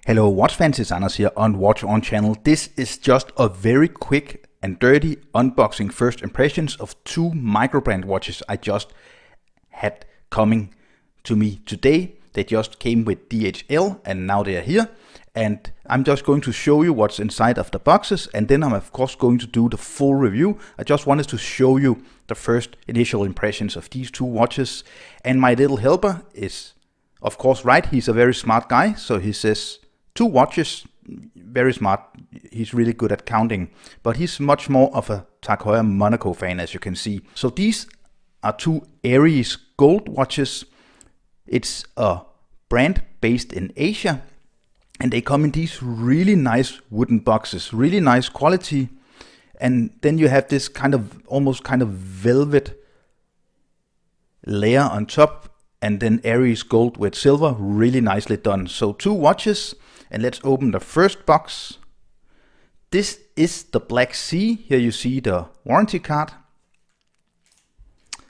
Hello watch fans, it's Anders here on Watch On channel. This is just a very quick and dirty unboxing first impressions of two microbrand watches I just had coming to me today. They just came with DHL and now they are here. And I'm just going to show you what's inside of the boxes, and then I'm of course going to do the full review. I just wanted to show you the first initial impressions of these two watches. And my little helper is of course right, he's a very smart guy, so he says two watches, very smart. He's really good at counting, but he's much more of a Tag Heuer Monaco fan, as you can see. So these are two Aries Gold watches. It's a brand based in Asia, and they come in these really nice wooden boxes, really nice quality. And then you have this almost kind of velvet layer on top, and then Aries Gold with silver, really nicely done. So two watches. And let's open the first box. This is the Black Sea. Here you see the warranty card.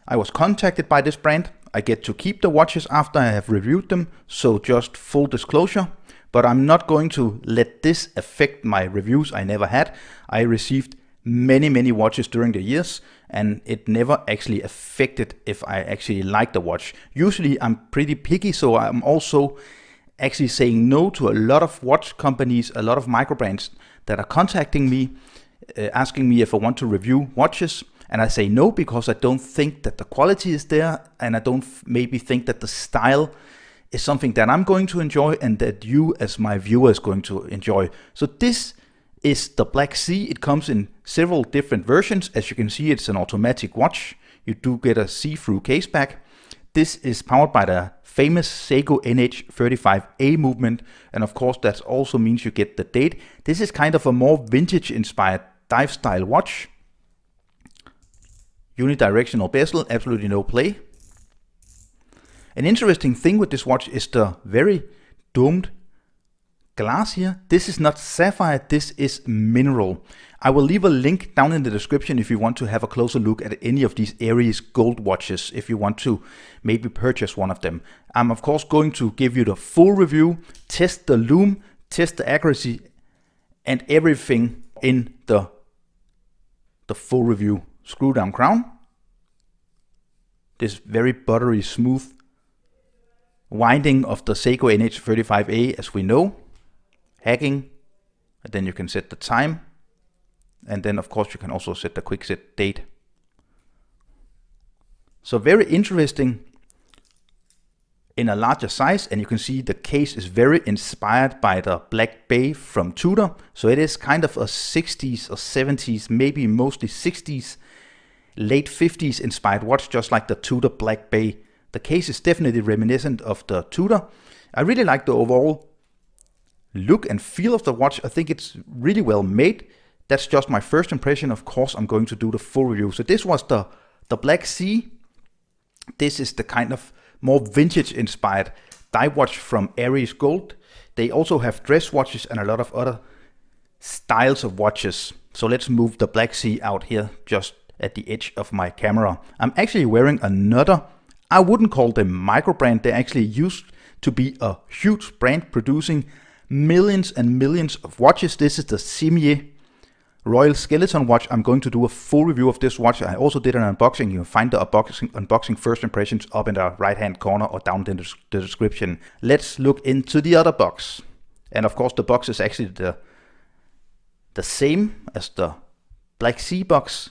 I was contacted by this brand. I get to keep the watches after I have reviewed them, so just full disclosure. But I'm not going to let this affect my reviews I never had. I received many watches during the years, and it never actually affected if I actually like the watch. Usually I'm pretty picky, so I'm also actually saying no to a lot of watch companies, a lot of microbrands that are contacting me, asking me if I want to review watches. And I say no because I don't think that the quality is there, and I don't maybe think that the style is something that I'm going to enjoy and that you as my viewer is going to enjoy. So this is the Black Sea. It comes in several different versions. As you can see, it's an automatic watch. You do get a see-through case back. This is powered by the famous Seiko NH35A movement, and of course that also means you get the date. This is kind of a more vintage inspired dive style watch. Unidirectional bezel, absolutely no play. An interesting thing with this watch is the very domed glass here. This is not sapphire, this is mineral. I will leave a link down in the description if you want to have a closer look at any of these Aries Gold watches, if you want to maybe purchase one of them. I'm of course going to give you the full review, test the lume, test the accuracy, and everything in the full review. Screw down crown. This very buttery smooth winding of the Seiko NH35A, as we know. Hacking, and then you can set the time, and then of course you can also set the quick set date. So very interesting in a larger size, and you can see the case is very inspired by the Black Bay from Tudor. So it is kind of a 60s or 70s, maybe mostly 60s, late 50s inspired watch, just like the Tudor Black Bay. The case is definitely reminiscent of the Tudor. I really like the overall look and feel of the watch. I think it's really well made. That's just my first impression. Of course, I'm going to do the full review. So this was the Black Sea. This is the kind of more vintage inspired dive watch from Aries Gold. They also have dress watches and a lot of other styles of watches. So let's move the Black Sea out here just at the edge of my camera. I'm actually wearing another, I wouldn't call them micro brand. They actually used to be a huge brand producing millions and millions of watches. This is the CIMIER Royal Skeleton watch. I'm going to do a full review of this watch. I also did an unboxing. You can find the unboxing first impressions up in the right hand corner or down in the description. Let's look into the other box. And of course the box is actually the same as the Black Sea box.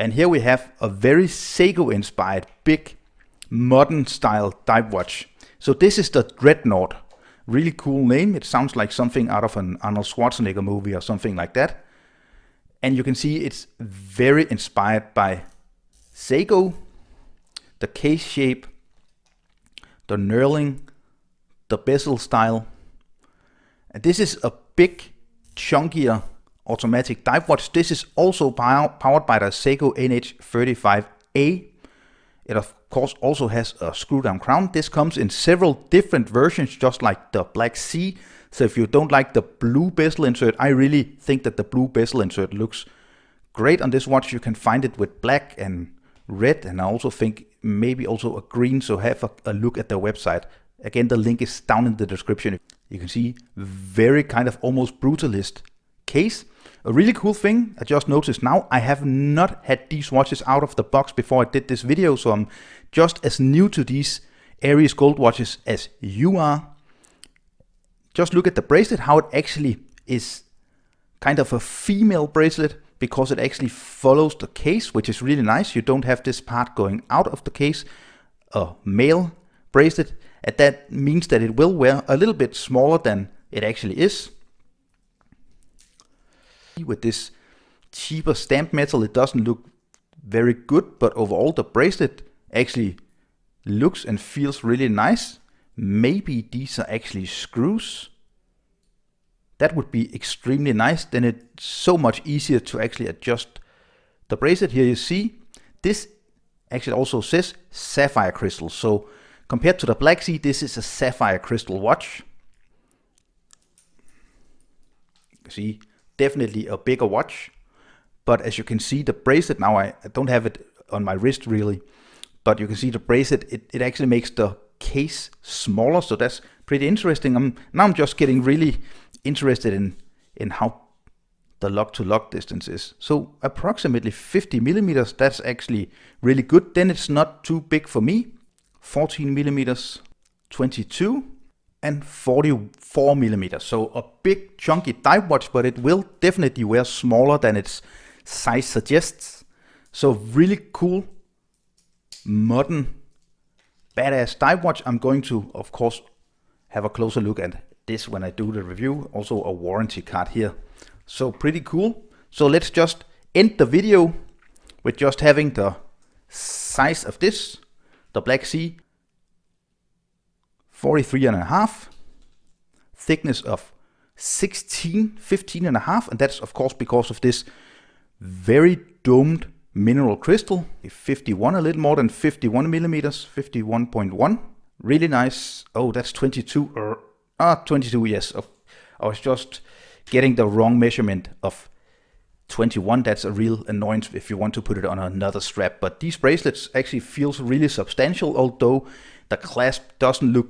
And here we have a very Seiko inspired big modern style dive watch. So this is the Dreadnought. Really cool name. It sounds like something out of an Arnold Schwarzenegger movie or something like that. And you can see it's very inspired by Seiko. The case shape, the knurling, the bezel style. And this is a big, chunkier automatic dive watch. This is also powered by the Seiko NH35A. It of course also has a screw down crown. This comes in several different versions, just like the Black Sea. So if you don't like the blue bezel insert, I really think that the blue bezel insert looks great on this watch. You can find it with black and red, and I also think maybe also a green, so have a look at their website. Again, the link is down in the description. You can see very kind of almost brutalist case. A really cool thing I just noticed now, I have not had these watches out of the box before I did this video, so I'm just as new to these Aries Gold watches as you are. Just look at the bracelet, how it actually is kind of a female bracelet, because it actually follows the case, which is really nice. You don't have this part going out of the case, a male bracelet, and that means that it will wear a little bit smaller than it actually is. With this cheaper stamped metal, it doesn't look very good, but overall the bracelet actually looks and feels really nice. Maybe these are actually screws. That would be extremely nice. Then it's so much easier to actually adjust the bracelet. Here you see, this actually also says sapphire crystal. So compared to the Black Sea, this is a sapphire crystal watch. You see, definitely a bigger watch. But as you can see, the bracelet, now I don't have it on my wrist really, but you can see the bracelet, it actually makes the case smaller. So that's pretty interesting. Now I'm just getting really interested in how the lock to lock distance is. So approximately 50 millimeters, that's actually really good. Then it's not too big for me. 14 millimeters, 22 and 44 millimeters. So a big chunky dive watch, but it will definitely wear smaller than its size suggests. So really cool, modern, badass dive watch. I'm going to, of course, have a closer look at this when I do the review. Also a warranty card here. So pretty cool. So let's just end the video with just having the size of this. The Black Sea, 43.5, thickness of 15.5, and that's of course because of this very domed mineral crystal. 51, a little more than 51 millimeters, 51.1. Really nice. Oh, that's 22. 22, yes. I was just getting the wrong measurement of 21. That's a real annoyance if you want to put it on another strap. But these bracelets actually feels really substantial, although the clasp doesn't look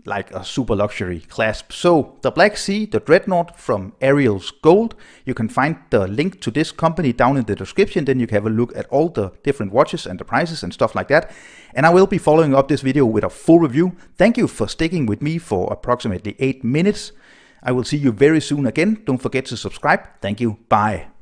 like a super luxury clasp. So the Black Sea, the Dreadnought from Aries Gold. You can find the link to this company down in the description. Then you can have a look at all the different watches and the prices and stuff like that. And I will be following up this video with a full review. Thank you for sticking with me for approximately 8 minutes. I will see you very soon again. Don't forget to subscribe. Thank you. Bye.